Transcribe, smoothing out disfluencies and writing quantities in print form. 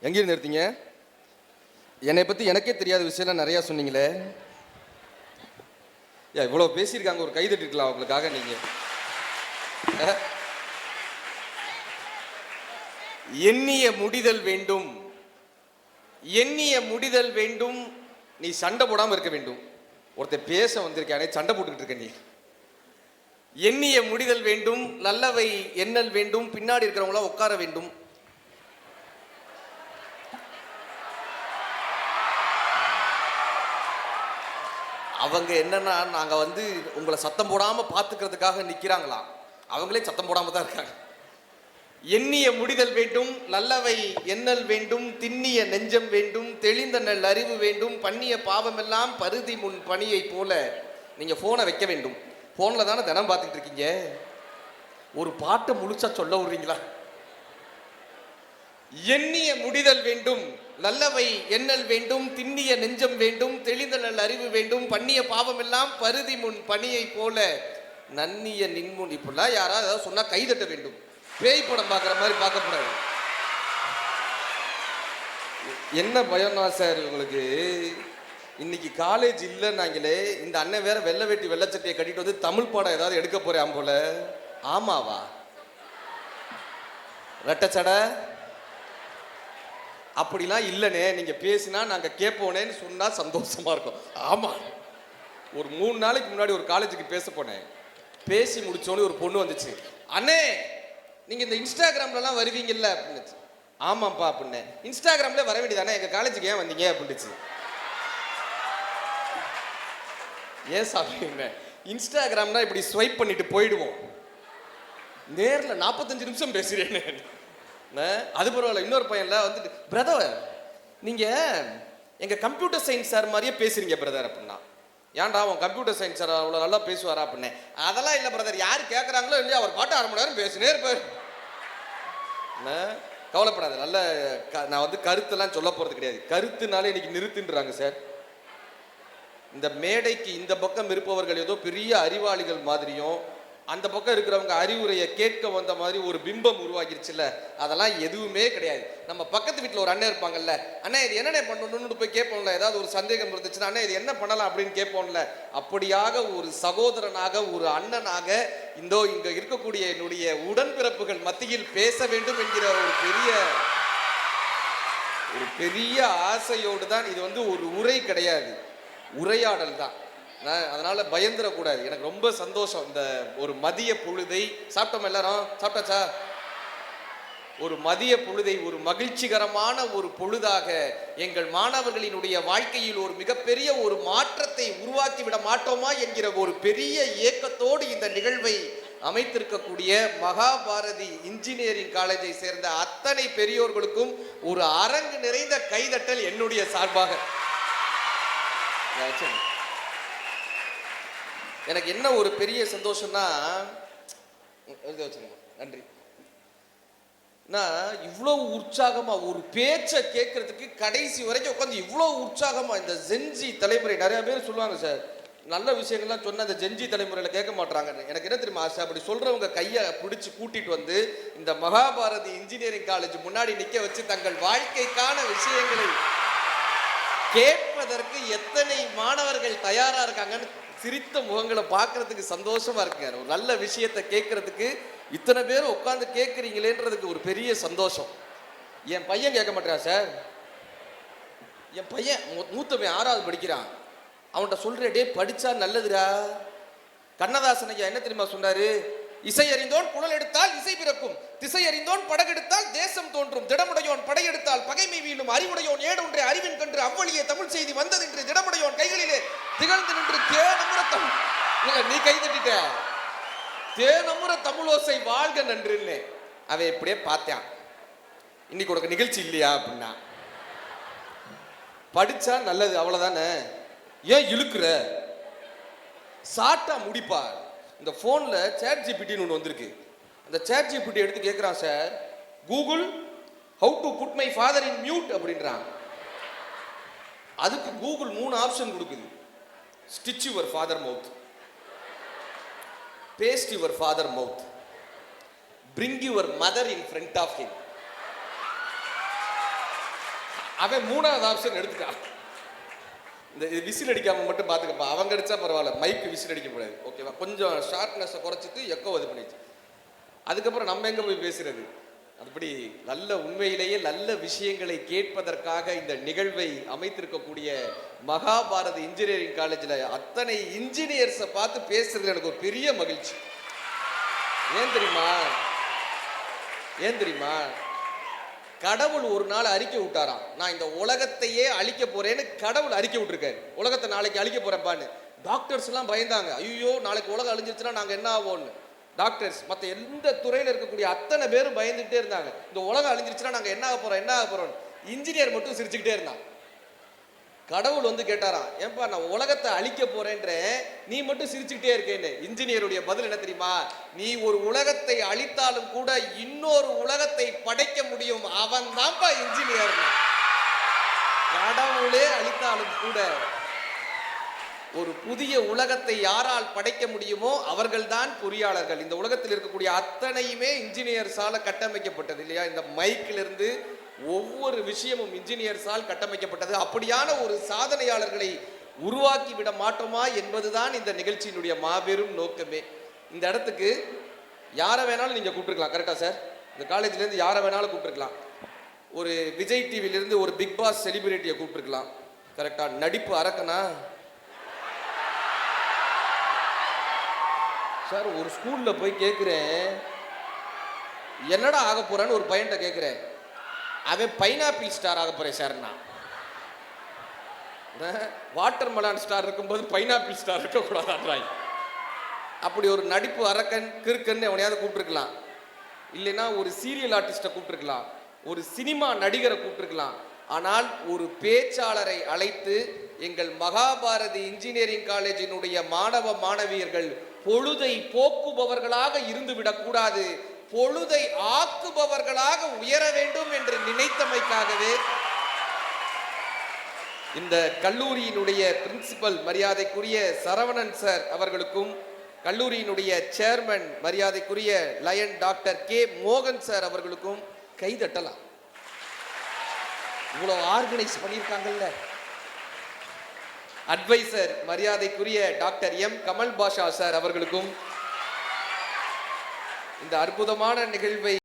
எங்கிருந்து எடுத்தீங்க? என்னை பற்றி எனக்கே தெரியாத விஷயம்லாம் நிறையா சொன்னீங்களே. இவ்வளோ பேசியிருக்காங்க, ஒரு கை தட்டிருக்கலாம் அவங்களுக்காக. நீங்கள் எண்ணிய முடிதல் வேண்டும், எண்ணிய முடிதல் வேண்டும். நீ சண்டை போடாமல் இருக்க வேண்டும். ஒருத்தர் பேச வந்திருக்கானே, சண்டை போட்டுக்கிட்டு இருக்க நீ. எண்ணிய முடிதல் வேண்டும், நல்லவை எண்ணல் வேண்டும், பின்னாடி இருக்கிறவங்களா உட்கார வேண்டும். அவங்க என்னன்னா, நாங்கள் உங்களை சத்தம் போடாமல் பார்த்துக்கிறதுக்காக நிற்கிறாங்களாம். அவங்களே சத்தம் போடாமல் தான் இருக்காங்க. எண்ணிய முடிதல் வேண்டும், நல்லவை எண்ணல் வேண்டும், திண்ணிய நெஞ்சம் வேண்டும், தெளிந்த நல் அறிவு வேண்டும், பண்ணிய பாவமெல்லாம் பருதி முன் பணியை போல. நீங்கள் ஃபோனை வைக்க வேண்டும். ஃபோனில் தானே தினம் பார்த்துக்கிட்டு இருக்கீங்க. ஒரு பாட்டை முழுசா சொல்ல விடுறீங்களா? எண்ணிய முடிதல் வேண்டும், நல்லவை எண்ணல் வேண்டும், திண்ணிய நெஞ்சம் வேண்டும், தெளிந்த நல் அறிவு வேண்டும், பண்ணிய பாவம் எல்லாம் பருதி முன் பணியை போல நன்னிய நின்முன். இப்படிலாம் யாராவது ஏதாவது சொன்னா கைதட்ட வேண்டும். பேய் படம் பார்க்குற மாதிரி பார்க்கக்கூடாது. என்ன பயம்னா சார் உங்களுக்கு, இன்னைக்கு காலேஜ் இல்லைன்னாங்களே, இந்த அண்ணன் வேற வெள்ளை வேட்டி வெள்ளச்சட்டையை கட்டிட்டு வந்து தமிழ் பாடம் ஏதாவது எடுக்க போறேன் போல. ஆமாவா? ரெட்டச்சடை அப்படிலாம் இல்லைனே, நீங்கள் பேசினா நாங்கள் கேட்போனேன்னு சொன்னால் சந்தோஷமாக இருக்கும். ஆமாம், ஒரு 3 நாளைக்கு முன்னாடி ஒரு காலேஜுக்கு பேச போனேன். பேசி முடிச்சோன்னு ஒரு பொண்ணு வந்துச்சு. அண்ணே, நீங்கள் இந்த இன்ஸ்டாகிராம்லலாம் வருவீங்கல்ல அப்படின்னுச்சு. ஆமாம்ப்பா அப்படின்னேன். இன்ஸ்டாகிராம்ல வர வேண்டியதானே, எங்கள் காலேஜுக்கு ஏன் வந்தீங்க அப்படின்னுச்சு. ஏன் சாப்பிடுங்க, இன்ஸ்டாகிராம்னா இப்படி ஸ்வைப் பண்ணிட்டு போயிடுவோம். நேரில் 45 நிமிஷம் பேசுகிறேன்னு. அது பரவாயில்ல. இன்னொரு பையன்ல வந்துட்டு, பிரதர் நீங்கள் எங்கள் கம்ப்யூட்டர் சயின்ஸ் சார் மாதிரியே பேசுறீங்க பிரதர் அப்படின்னா. ஏன்டா அவன் கம்ப்யூட்டர் சயின்ஸ் சார் அவ்வளோ நல்லா பேசுவாரா அப்படின்னேன். அதெல்லாம் இல்லை பிரதர், யார் கேட்குறாங்களோ இல்லையா அவர் பாட்டு 1/2 மணி நேரம் பேசுனே இருப்பார். கவலைப்படாது. நல்ல நான் கருத்தெல்லாம் சொல்ல போகிறது கிடையாது. கருத்துனாலே இன்னைக்கு நிறுத்துன்றாங்க சார். இந்த மேடைக்கு இந்த பக்கம் இருப்பவர்கள் ஏதோ பெரிய அறிவாளிகள் மாதிரியும், அந்த பக்கம் இருக்கிறவங்க அறிவுரையை கேட்க வந்த மாதிரி ஒரு பிம்பம் உருவாகிருச்சுல்ல. அதெல்லாம் எதுவுமே கிடையாது. நம்ம பக்கத்து வீட்டில் ஒரு அண்ணன் இருப்பாங்கல்ல, அண்ணா இது என்னென்ன பண்ணணும்னு போய் கேட்போம்ல. ஏதாவது ஒரு சந்தேகம் இருந்துச்சுன்னா, அண்ணா இது என்ன பண்ணலாம் அப்படின்னு கேட்போம்ல. அப்படியாக ஒரு சகோதரனாக, ஒரு அண்ணனாக இங்கே இருக்கக்கூடிய என்னுடைய உடன்பிறப்புகள் மத்தியில் பேச வேண்டும் என்கிற ஒரு பெரிய ஆசையோடு தான். இது ஒரு உரை கிடையாது, உரையாடல் தான். அதனால பயந்துடக்கூடாது. எனக்கு ரொம்ப சந்தோஷம். இந்த ஒரு மதிய பொழுதை சாப்பிட்டோம், எல்லாரும் சாப்பிட்டாச்சா? ஒரு மதிய பொழுதை ஒரு மகிழ்ச்சிகரமான ஒரு பொழுதாக எங்கள் மாணவர்களினுடைய வாழ்க்கையில் ஒரு மிகப்பெரிய ஒரு மாற்றத்தை உருவாக்கிவிட மாட்டோமா என்கிற ஒரு பெரிய ஏக்கத்தோடு இந்த நிகழ்வை அமைத்திருக்கக்கூடிய மகாபாரதி இன்ஜினியரிங் காலேஜை சேர்ந்த அத்தனை பெரியோர்களுக்கும் ஒரு அரங்கு நிறைந்த கைதட்டல் என்னுடைய சார்பாக. எனக்கு என்ன ஒரு பெரிய சந்தோஷம்னா, நன்றி. இவ்வளோ உற்சாகமா ஒரு பேச்சை கேட்கறதுக்கு கடைசி வரைக்கும் உட்காந்து இவ்வளோ உற்சாகமா இந்த ஜென்ஜி தலைமுறை நிறைய பேர் சொல்லுவாங்க சார், நல்ல விஷயங்கள்லாம் சொன்ன அந்த ஜென்ஜி தலைமுறையில் கேட்க மாட்டாங்கன்னு. எனக்கு என்ன தெரியுமா ஆசை, அப்படி சொல்றவங்க கையை பிடிச்சி கூட்டிட்டு வந்து இந்த மகாபாரதி இன்ஜினியரிங் காலேஜ் முன்னாடி நிற்க வச்சு தங்கள் வாழ்க்கைக்கான விஷயங்களை கேட்பதற்கு எத்தனை மாணவர்கள் தயாரா இருக்காங்கன்னு சிரித்த முகங்களை பார்க்கறதுக்கு சந்தோஷமா இருக்குங்க. ஒரு நல்ல விஷயத்தை கேட்கறதுக்கு இத்தனை பேர் உட்காந்து கேட்குறீங்களேன்றதுக்கு ஒரு பெரிய சந்தோஷம். என் பையன் கேட்க மாட்டேறான் சார். என் பையன் மூத்தவன் 6வது படிக்கிறான். அவன்கிட்ட சொல்றே, டே படிச்சா நல்லதுடா. கண்ணதாசன் ஐயா என்ன தெரியுமா சொன்னாரு? இசை அறிந்தோன் குழல் எடுத்தால் இசை பிறக்கும், திசை அறிந்தோன் படகெடுத்தால் தேசம் தோன்றும், திடமுடையோன் படையெடுத்தால் பகைமை வீழும், அறிவுடையோன் ஏடொன்றே அறிவின் கன்று அவ்வழியே தமிழ் செய்தி வந்ததென்று திடமுடையோன் கைகளிலே திகழ்ந்து நின்று தேனமுற தமிழ். இல்ல நீ கை தட்டிட்ட, தேனமுற தமிழோசை வாழ்க நன்றுன்னு. அவன் இப்படியே பார்த்தான். இன்னைக்கு உனக்கு நிகழ்ச்சி இல்லையா அப்படின்னா, படிச்சா நல்லது அவ்வளவுதானே, ஏன் இழுக்குற, சாட்டா முடிப்பார். இந்த போன்ல சேட் ஜிபிடின்னு ஒன்று வந்திருக்கு. அந்த சேட் ஜிபிடி எடுத்து கேட்குறான், sir Google how to put my father in mute அப்படின்றான். அதுக்கு கூகுள் 3 ஆப்ஷன் கொடுக்குது. Stitch your father mouth, paste your father mouth, bring your mother in front of him. அவன் 3வது ஆப்ஷன் எடுத்துட்டான். இந்த விசில் அடிக்காம மட்டும் பார்த்துக்கப்பா, அவங்க அடிச்சா பரவாயில்ல, மைக்கு விசில் அடிக்க கூடாது, ஓகேவா? கொஞ்சம் ஷார்ப்னஸை குறைச்சிட்டு எக்கோ இது பண்ணிச்சு. அதுக்கப்புறம் நம்ம எங்க போய் பேசுறது? அப்படி நல்ல உண்மையிலேயே நல்ல விஷயங்களை கேட்பதற்காக இந்த நிகழ்வை அமைத்திருக்கக்கூடிய மகாபாரத இன்ஜினியரிங் காலேஜில் அத்தனை இன்ஜினியர்ஸை பார்த்து பேசுறது எனக்கு ஒரு பெரிய மகிழ்ச்சி. ஏன் தெரியுமா? ஏன் தெரியுமா? கடவுள் ஒரு நாள் அறிக்கை விட்டாராம், நான் இந்த உலகத்தையே அழிக்க போறேன்னு கடவுள் அறிக்கை விட்டுருக்காரு. உலகத்தை நாளைக்கு அழிக்க போறேன்பான்னு. டாக்டர்ஸ் எல்லாம் பயந்தாங்க, ஐயோ நாளைக்கு உலகம் அழிஞ்சிருச்சுன்னா நாங்க என்ன ஆவோம்னு. டாக்டர்ஸ் மற்ற எந்த துறையில் இருக்கக்கூடிய அத்தனை பேரும் பயந்துகிட்டே இருந்தாங்க, இந்த உலகம் அழிஞ்சிருச்சுன்னா நாங்க என்ன ஆக போறோம் என்ன ஆக போறோம். இன்ஜினியர் மட்டும் சிரிச்சுக்கிட்டே இருந்தான். கடவுள் வந்து கேட்டாராம், ஏன்பா நான் உலகத்தை அழிக்க போறேன்ற, நீ மட்டும் சிரிச்சுக்கிட்டே இருக்கேன்னு. இன்ஜினியருடைய பதில் என்ன தெரியுமா? நீ ஒரு உலகத்தை அழித்தாலும் கூட இன்னொரு உலகத்தை படைக்க முடியும், அவன் தான்ப்பா இன்ஜினியர். கடவுளே அழித்தாலும் கூட ஒரு புதிய உலகத்தை யாரால் படைக்க முடியுமோ அவர்கள்தான் பொறியாளர்கள். இந்த உலகத்தில் இருக்கக்கூடிய அத்தனையுமே இன்ஜினியர்ஸால கட்டமைக்கப்பட்டது இல்லையா? இந்த மைக்கிலிருந்து ஒவ்வொரு விஷயமும் இன்ஜினியர்ஸால் கட்டமைக்கப்பட்டது. அப்படியான ஒரு சாதனையாளர்களை உருவாக்கி விட மாட்டோமா என்பதுதான் இந்த நிகழ்ச்சியினுடைய மாபெரும் நோக்கமே. இந்த இடத்துக்கு யாரை வேணாலும் நீங்க கூப்பிட்டுருக்கலாம், கரெக்டா சார்? இந்த காலேஜ்லேருந்து யாரை வேணாலும் கூப்பிட்டுருக்கலாம். ஒரு விஜய் டிவிலேருந்து ஒரு பிக் பாஸ் செலிபிரிட்டியை கூப்பிட்டுருக்கலாம், கரெக்டா? நடிப்பு அரக்கனா சார்? ஒரு ஸ்கூல்ல போய் கேட்குறேன், என்னடா ஆக போறேன்னு ஒரு பையன்கிட்ட கேட்குறேன், அவன் பைனாப்பிள் ஸ்டார் ஆக போறேன் சார். நான் வாட்டர் மெலான் ஸ்டார் இருக்கும்போது பைனாப்பிள் ஸ்டார் இருக்கக்கூடாதான்றாய். அப்படி ஒரு நடிப்பு அரக்கன் கிறுக்கன்னு எவனையாவது கூப்பிட்டுருக்கலாம், இல்லைன்னா ஒரு சீரியல் ஆர்டிஸ்டை கூப்பிட்டுருக்கலாம், ஒரு சினிமா நடிகரை கூப்பிட்டுருக்கலாம். ஆனால் ஒரு பேச்சாளரை அழைத்து எங்கள் மகாபாரதி இன்ஜினியரிங் காலேஜினுடைய மாணவ மாணவியர்கள் பொழுதை போக்குபவர்களாக இருந்து விடக்கூடாது, பொழுதை ஆக்குபவர்களாக உயர வேண்டும் என்று நினைத்தமைக்காகவே இந்த கல்லூரியினுடைய பிரின்சிபல் மரியாதைக்குரிய சரவணன் சார் அவர்களுக்கும், கல்லூரியினுடைய சேர்மன் மரியாதைக்குரிய லயன் டாக்டர் கே மோகன் சார் அவர்களுக்கும் கைதட்டலாம். இவ்வளவு ஆர்கனைஸ் பண்ணியிருக்காங்கல்ல. அட்வைசர் மரியாதைக்குரிய டாக்டர் எம் கமல் பாஷா சார் அவர்களுக்கும் இந்த அற்புதமான நிகழ்வை